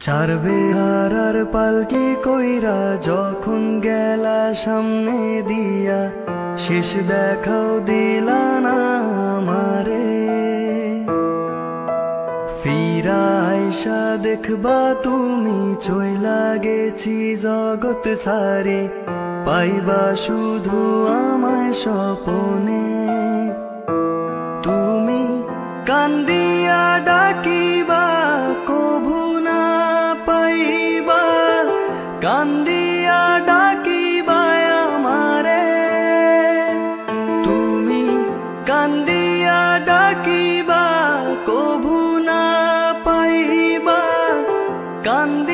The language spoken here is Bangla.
ছাড়বে হারার পালকি কইরা যখন গেলা সামনে দিয়া, শেষ দেখাও দিলা না আমারে। ফিরা আইসা দেখবা তুমি চইলা গেছি জগৎ ছাড়ি, পাইবা শুধু আমায় স্বপনে। তুমি কান্দিয়া ডাকিবা কভু না পাইবা, কান্দিয়া ডাকিবা আমারে। তুমি কান্দিয়া ডাকিবা কভু না পাইবা, কান্দি